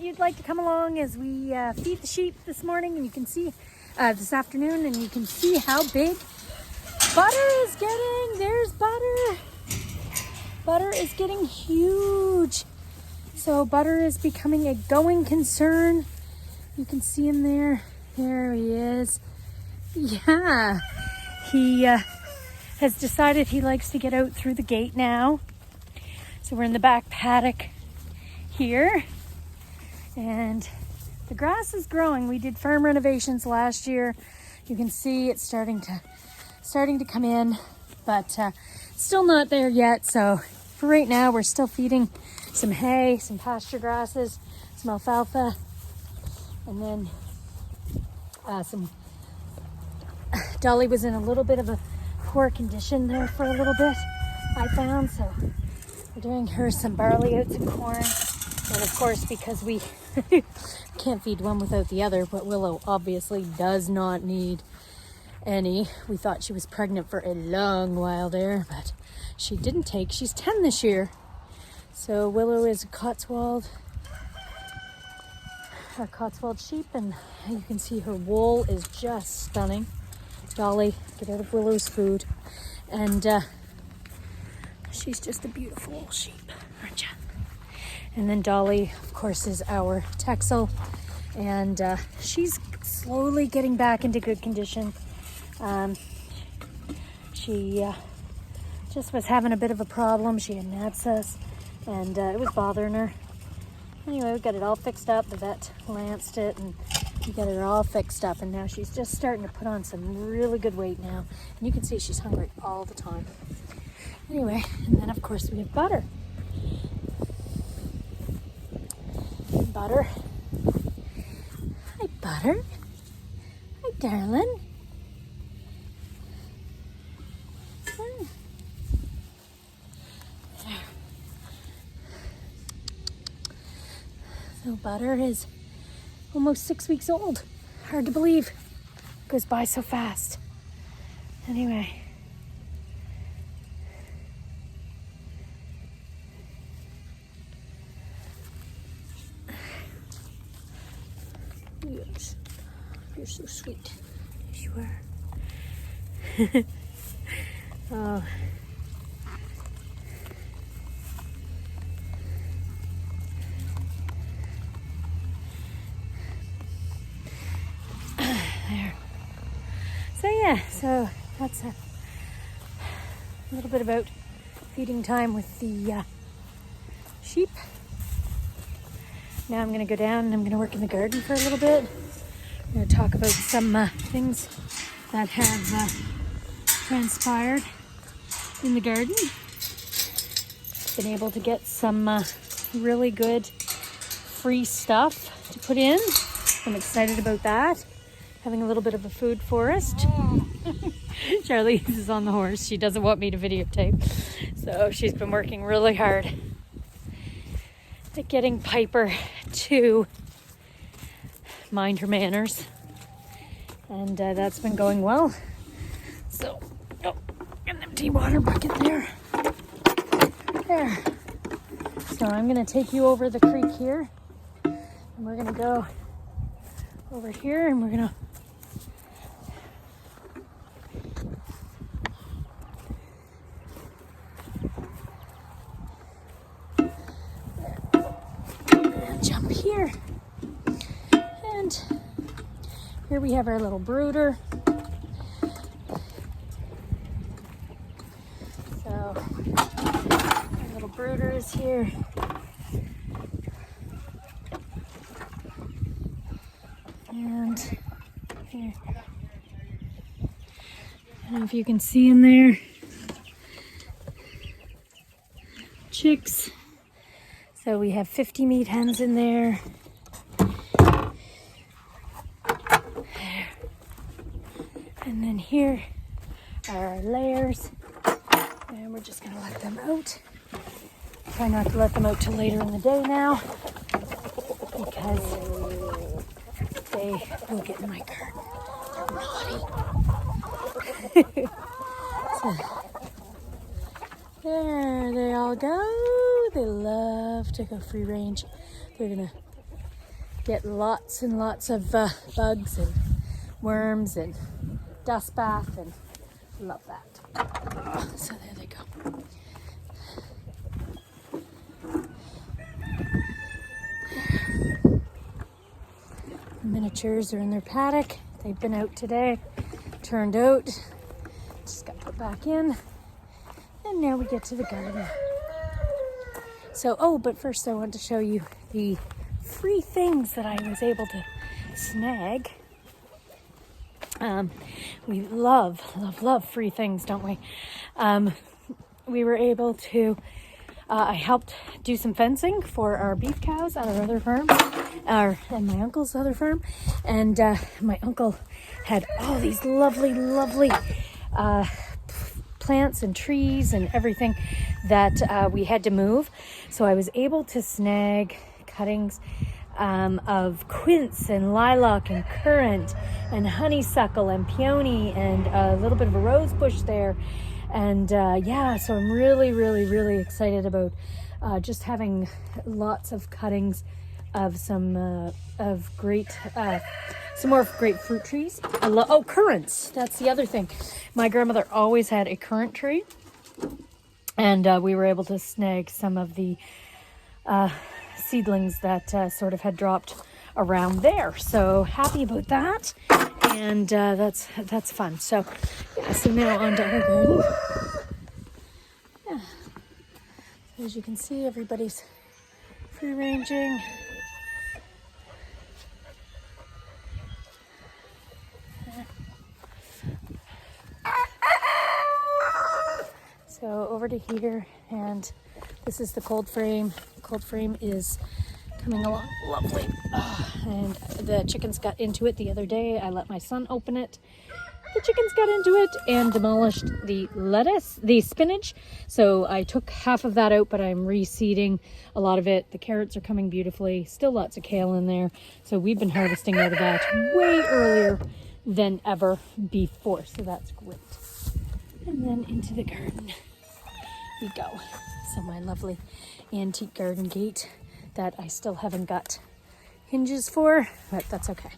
thought you'd like to come along as we feed the sheep this morning, and you can see this afternoon, and you can see how big Butter is getting. There's Butter. Butter is getting huge. So Butter is becoming a going concern. You can see him there. There he is. Yeah, he has decided he likes to get out through the gate now. So we're in the back paddock here, and the grass is growing. We did farm renovations last year. You can see it's starting to come in, but still not there yet. So for right now, we're still feeding some hay, some pasture grasses, some alfalfa, and then some. Dolly was in a little bit of a poor condition there for a little bit, I found, so we're doing her some barley, oats, and corn. And of course, because we can't feed one without the other, but Willow obviously does not need any. We thought she was pregnant for a long while there, but she didn't take. She's 10 this year. So Willow is a Cotswold sheep, and you can see her wool is just stunning. Dolly, get out of Willow's food. And she's just a beautiful little sheep, aren't you? And then Dolly, of course, is our Texel, and she's slowly getting back into good condition. She just was having a bit of a problem. She had an abscess, and it was bothering her. Anyway, we got it all fixed up. The vet lanced it, and we got her all fixed up, and now she's just starting to put on some really good weight now. And you can see she's hungry all the time. Anyway, and then of course we have Butter. Butter. Hi, Butter. Hi, darling. There. So Butter is almost 6 weeks old. Hard to believe. Goes by so fast. Anyway. Yes. You're so sweet. Yes, you are. Oh. There. So yeah, so that's a little bit about feeding time with the sheep. Now I'm going to go down and I'm going to work in the garden for a little bit. I'm going to talk about some things that have transpired in the garden. Been able to get some really good free stuff to put in. I'm excited about that. Having a little bit of a food forest. Charlie is on the horse. She doesn't want me to videotape. So she's been working really hard at getting Piper to mind her manners. And that's been going well. So, oh, an empty water bucket there. There. So I'm going to take you over the creek here. And we're going to go over here, and we're going to jump here. And here we have our little brooder. So our little brooder is here. And here. I don't know if you can see in there. Chicks. So we have 50 meat hens in there. And then here are our layers. And we're just going to let them out. Try not to let them out till later in the day now, because they will get in my garden. They're naughty. So, there they all go. They love to go free range. They're gonna get lots and lots of bugs and worms and dust bath, and love that. So there they go. Miniatures are in their paddock. They've been out today, turned out, just got put back in, and now we get to the garden. So, but first I want to show you the free things that I was able to snag. We love free things, don't we? We were able to, I helped do some fencing for our beef cows at our other farm, and my uncle's other farm. And my uncle had all these lovely plants and trees and everything that we had to move. So I was able to snag cuttings of quince and lilac and currant and honeysuckle and peony and a little bit of a rose bush there. And so I'm really excited about just having lots of cuttings of some more great fruit trees. Currants. That's the other thing. My grandmother always had a currant tree, and we were able to snag some of the seedlings that sort of had dropped around there. So happy about that, and that's fun. So now on to our garden. Yeah, as you can see, everybody's free ranging. So over to here, and this is the cold frame. The cold frame is coming along lovely. And the chickens got into it the other day. I let my son open it. The chickens got into it and demolished the spinach. So I took half of that out, but I'm reseeding a lot of it. The carrots are coming beautifully. Still lots of kale in there. So we've been harvesting out of that way earlier than ever before. So that's great. And then into the garden we go. So my lovely antique garden gate that I still haven't got hinges for, but that's okay.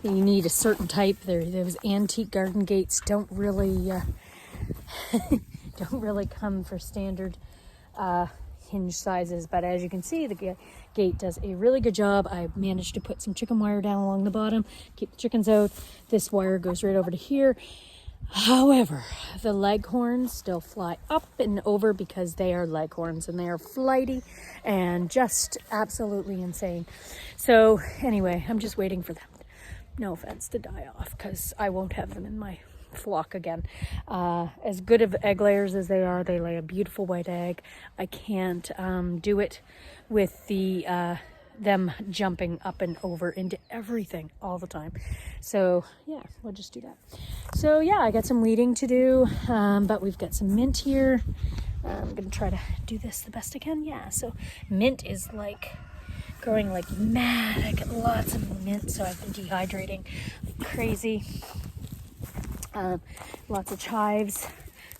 You need a certain type. Those antique garden gates don't really come for standard hinge sizes, but as you can see, the gate does a really good job. I managed to put some chicken wire down along the bottom, keep the chickens out. This wire goes right over to here. However, the leghorns still fly up and over because they are leghorns and they are flighty and just absolutely insane. So anyway, I'm just waiting for them, no offense, to die off, because I won't have them in my flock again. As good of egg layers as they are, they lay a beautiful white egg. I can't do it with the them jumping up and over into everything all the time. So yeah, we'll just do that. So yeah, I got some weeding to do, but we've got some mint here. I'm gonna try to do this the best I can. Yeah, so mint is like growing like mad. I get lots of mint, so I've been dehydrating like crazy. Lots of chives.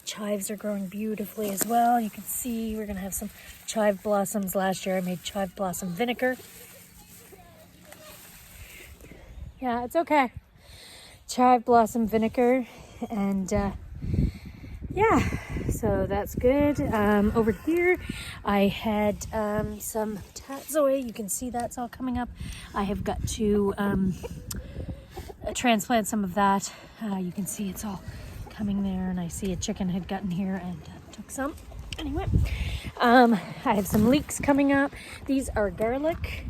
Chives are growing beautifully as well. You can see we're gonna have some chive blossoms. Last year I made chive blossom vinegar. Yeah, it's okay. Chive blossom vinegar, and yeah, so that's good. Over here I had some tatsoi. You can see that's all coming up. I have got to transplant some of that. You can see it's all coming there, and I see a chicken had gotten here and took some. Anyway, I have some leeks coming up. These are garlic.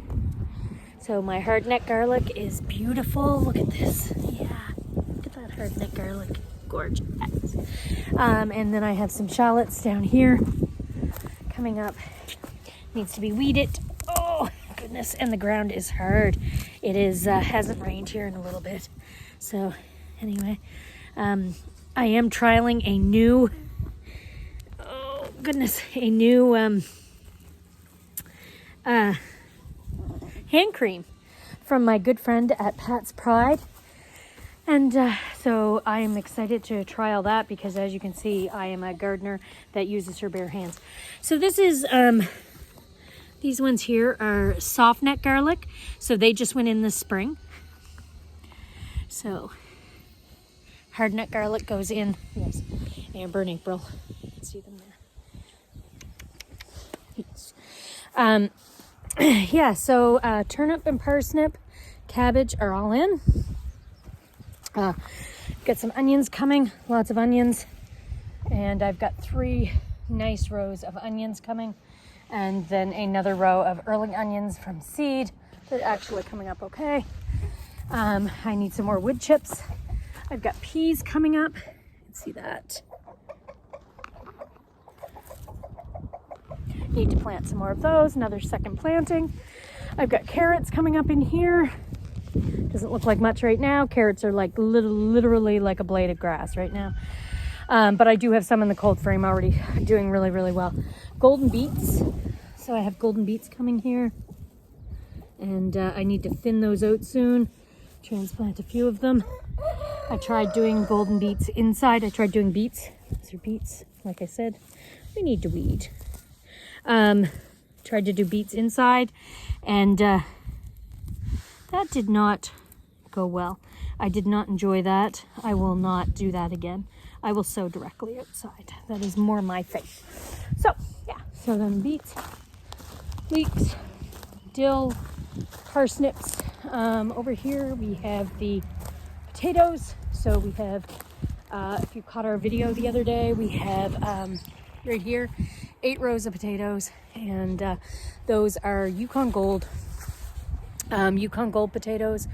So my hardneck garlic is beautiful. Look at this. Yeah, look at that hardneck garlic. Gorgeous. And then I have some shallots down here coming up. Needs to be weeded. Oh goodness, and the ground is hard. It is hasn't rained here in a little bit. So anyway, I am trialing a new hand cream from my good friend at Pat's Pride. And so I am excited to trial that, because as you can see, I am a gardener that uses her bare hands. So this is These ones here are soft neck garlic, so they just went in this spring. So hard neck garlic goes in, yes, Amber and April. You can see them there. Yes. Yeah, so turnip and parsnip, cabbage are all in. Got some onions coming, lots of onions. And I've got 3 nice rows of onions coming. And then another row of early onions from seed. They're actually coming up okay. I need some more wood chips. I've got peas coming up. Let's see that. Need to plant some more of those. Another second planting. I've got carrots coming up in here. Doesn't look like much right now. Carrots are like literally like a blade of grass right now. But I do have some in the cold frame already doing really, really well. Golden beets. So I have golden beets coming here. And I need to thin those out soon. Transplant a few of them. I tried doing golden beets inside. I tried doing beets. These are beets, like I said. We need to weed. Tried to do beets inside. And that did not go well. I did not enjoy that. I will not do that again. I will sow directly outside. That is more my thing. So, yeah. So then beets, leeks, dill, parsnips. Over here we have the potatoes. So we have, if you caught our video the other day, we have right here 8 rows of potatoes. And those are Yukon Gold. Yukon Gold potatoes,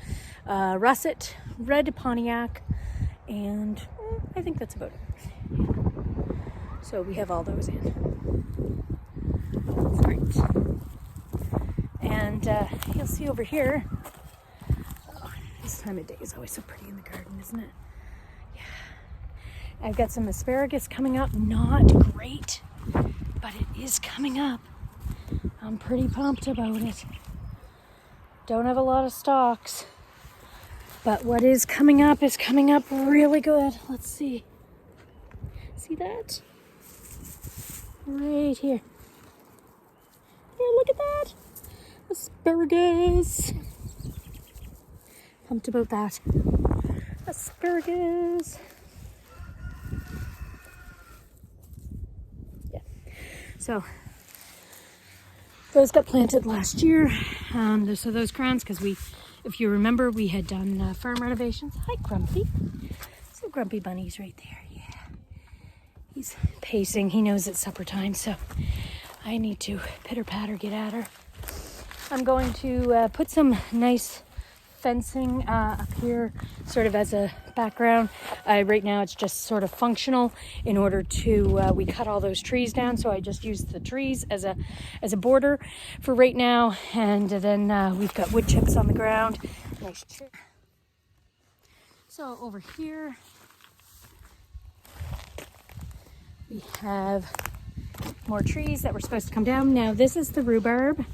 russet, red Pontiac, and I think that's about it. So we have all those in. That's great. And you'll see over here, oh, this time of day is always so pretty in the garden, isn't it? Yeah. I've got some asparagus coming up. Not great, but it is coming up. I'm pretty pumped about it. Don't have a lot of stalks, but what is coming up really good. Let's see. See that? Right here. Here, look at that. Asparagus. Pumped about that. Asparagus. Yeah. So those got planted last year. So those crowns, because if you remember, we had done farm renovations. Hi, Grumpy. So Grumpy Bunny's right there. Yeah. He's pacing. He knows it's supper time, so I need to pitter-patter get at her. I'm going to put some nice fencing up here, sort of as a background. Right now it's just sort of functional in order to, we cut all those trees down, so I just use the trees as a border for right now. And then we've got wood chips on the ground. Nice tree. So over here we have more trees that were supposed to come down. Now this is the rhubarb. You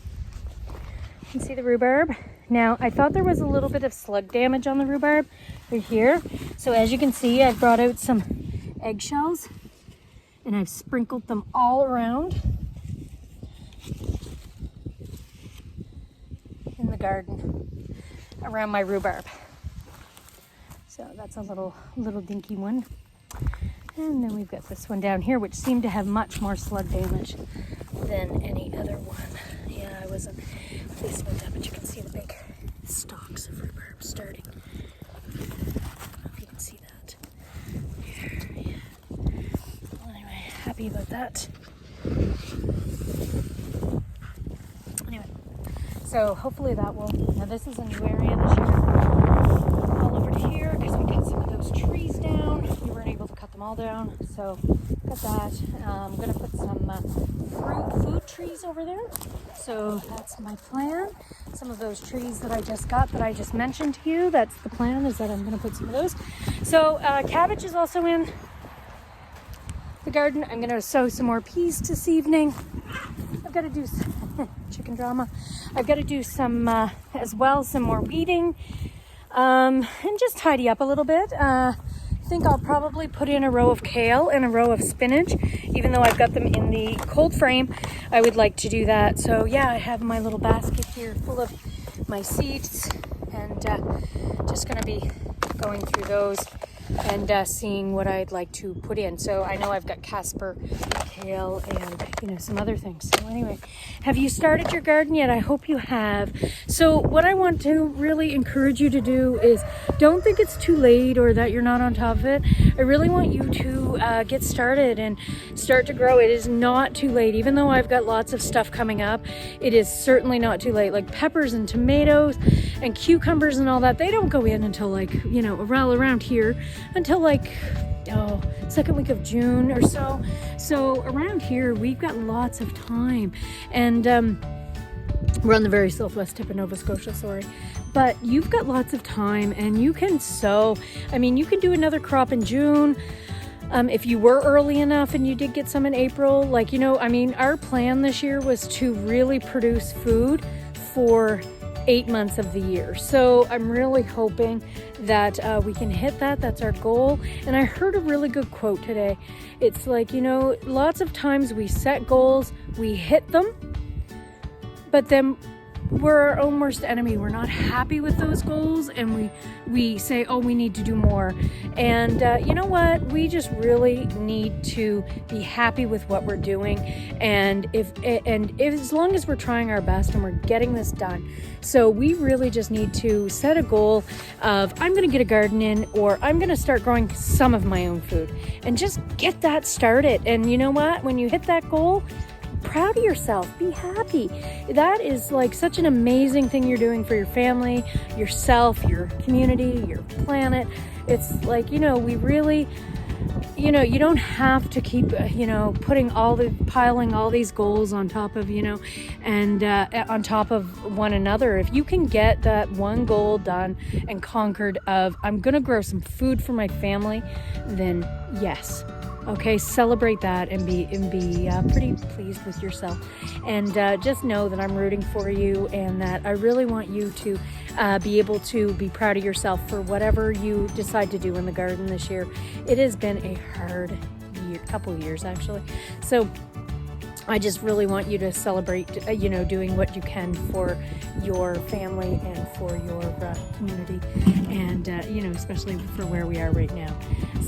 can see the rhubarb. Now, I thought there was a little bit of slug damage on the rhubarb right here. So as you can see, I've brought out some eggshells and I've sprinkled them all around in the garden around my rhubarb. So that's a little dinky one. And then we've got this one down here, which seemed to have much more slug damage than any other one. Yeah, I wasn't pleased with that, but you can see the big stalks of rhubarb starting. I don't know if you can see that. Here, yeah. Well, anyway, happy about that. Anyway, so hopefully that will, now this is a new area this year. All over to here, because we cut some of those trees down. We weren't able to cut them all down, so got that. I'm going to put some food trees over there. So that's my plan. Some of those trees that I just got, that I just mentioned to you, that's the plan, is that I'm going to put some of those. So cabbage is also in the garden. I'm going to sow some more peas this evening. I've got to do some chicken drama. I've got to do some, as well, some more weeding. And just tidy up a little bit. think I'll probably put in a row of kale and a row of spinach. Even though I've got them in the cold frame, I would like to do that. So yeah, I have my little basket here full of my seeds, and just gonna be going through those and seeing what I'd like to put in. So I know I've got Casper, kale, and some other things. So anyway, have you started your garden yet? I hope you have. So what I want to really encourage you to do is don't think it's too late or that you're not on top of it. I really want you to get started and start to grow. It is not too late. Even though I've got lots of stuff coming up, it is certainly not too late. Like peppers and tomatoes and cucumbers and all that, they don't go in until around here until second week of June or so. So around here we've got lots of time, and we're on the very southwest tip of Nova Scotia, but you've got lots of time and you can sow. I mean, you can do another crop in June. If you were early enough and you did get some in April, our plan this year was to really produce food for 8 months of the year. So I'm really hoping that we can hit that. That's our goal. And I heard a really good quote today. It's like, lots of times we set goals, we hit them, but then we're our own worst enemy. We're not happy with those goals, and we say, oh, we need to do more. And you know what? We just really need to be happy with what we're doing. And if as long as we're trying our best and we're getting this done. So we really just need to set a goal of, I'm going to get a garden in, or I'm going to start growing some of my own food, and just get that started. And you know what? When you hit that goal, proud of yourself, be happy. That is like such an amazing thing you're doing for your family, yourself, your community, your planet. It's like, we really, you don't have to keep, piling all these goals on top of, and on top of one another. If you can get that one goal done and conquered of, I'm going to grow some food for my family, then yes. Okay, celebrate that and be pretty pleased with yourself. And just know that I'm rooting for you, and that I really want you to be able to be proud of yourself for whatever you decide to do in the garden this year. It has been a hard couple of years actually. So I just really want you to celebrate, doing what you can for your family and for your community, and, especially for where we are right now.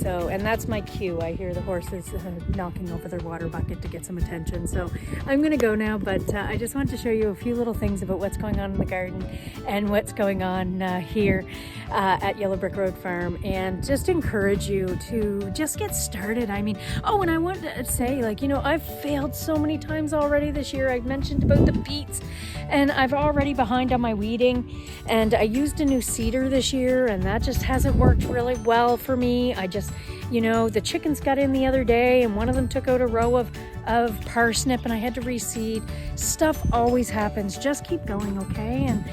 So, and that's my cue. I hear the horses knocking over their water bucket to get some attention. So I'm going to go now, but I just want to show you a few little things about what's going on in the garden and what's going on here at Yellow Brick Road Farm, and just encourage you to just get started. I mean, and I want to say, I've failed so many times already this year. I've mentioned about the beets, and I've already behind on my weeding, and I used a new seeder this year, and that just hasn't worked really well for me. I just, the chickens got in the other day, and one of them took out a row of parsnip, and I had to reseed. Stuff always happens. Just keep going, okay? And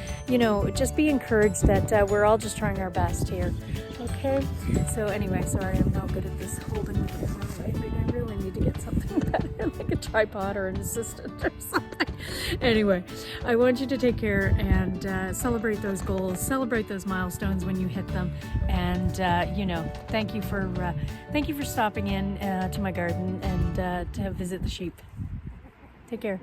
just be encouraged that we're all just trying our best here. Okay, so anyway, sorry, I'm not good at this holding the camera. I really need to get something better, like a tripod or an assistant or something. Anyway, I want you to take care and celebrate those goals, celebrate those milestones when you hit them, and thank you for stopping in to my garden and to visit the sheep. Take care.